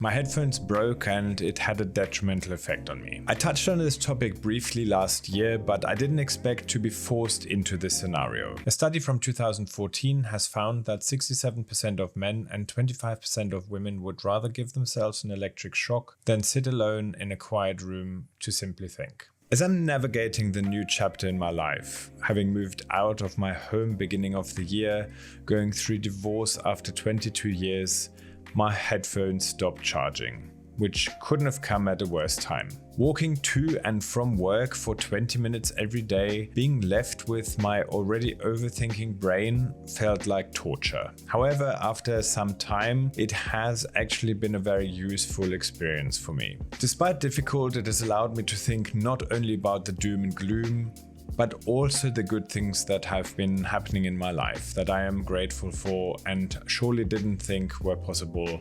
My headphones broke and it had a detrimental effect on me. I touched on this topic briefly last year, but I didn't expect to be forced into this scenario. A study from 2014 has found that 67% of men and 25% of women would rather give themselves an electric shock than sit alone in a quiet room to simply think. As I'm navigating the new chapter in my life, having moved out of my home beginning of the year, going through divorce after 22 years, my headphones stopped charging, which couldn't have come at a worse time. Walking to and from work for 20 minutes every day, being left with my already overthinking brain felt like torture. However, after some time, it has actually been a very useful experience for me. Despite difficult, it has allowed me to think not only about the doom and gloom, but also the good things that have been happening in my life that I am grateful for and surely didn't think were possible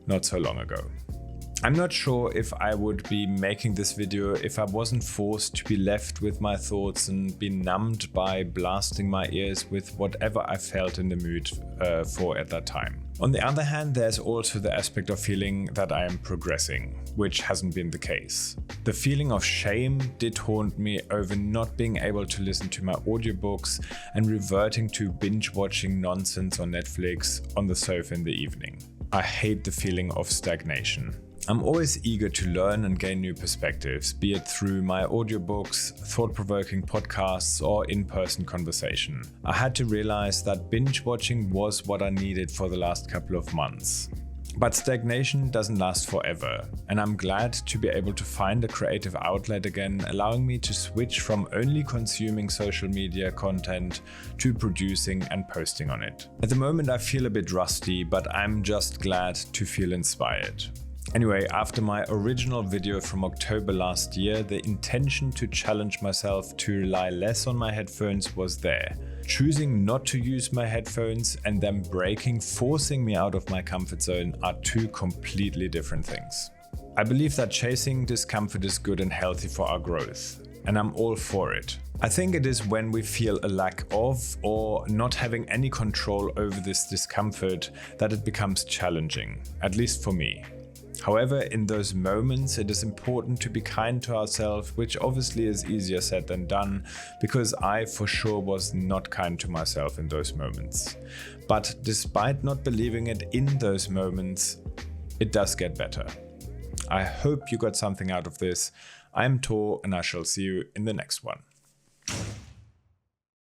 not so long ago. I'm not sure if I would be making this video if I wasn't forced to be left with my thoughts and be numbed by blasting my ears with whatever I felt in the mood for at that time. On the other hand, there's also the aspect of feeling that I am progressing, which hasn't been the case. The feeling of shame did haunt me over not being able to listen to my audiobooks and reverting to binge-watching nonsense on Netflix on the sofa in the evening. I hate the feeling of stagnation. I'm always eager to learn and gain new perspectives, be it through my audiobooks, thought-provoking podcasts, or in-person conversation. I had to realize that binge-watching was what I needed for the last couple of months. But stagnation doesn't last forever, and I'm glad to be able to find a creative outlet again, allowing me to switch from only consuming social media content to producing and posting on it. At the moment I feel a bit rusty, but I'm just glad to feel inspired. Anyway, after my original video from October last year, the intention to challenge myself to rely less on my headphones was there. Choosing not to use my headphones and them breaking, forcing me out of my comfort zone are two completely different things. I believe that chasing discomfort is good and healthy for our growth, and I'm all for it. I think it is when we feel a lack of or not having any control over this discomfort that it becomes challenging, at least for me. However, in those moments, it is important to be kind to ourselves, which obviously is easier said than done, because I for sure was not kind to myself in those moments. But despite not believing it in those moments, it does get better. I hope you got something out of this. I'm Tor, and I shall see you in the next one.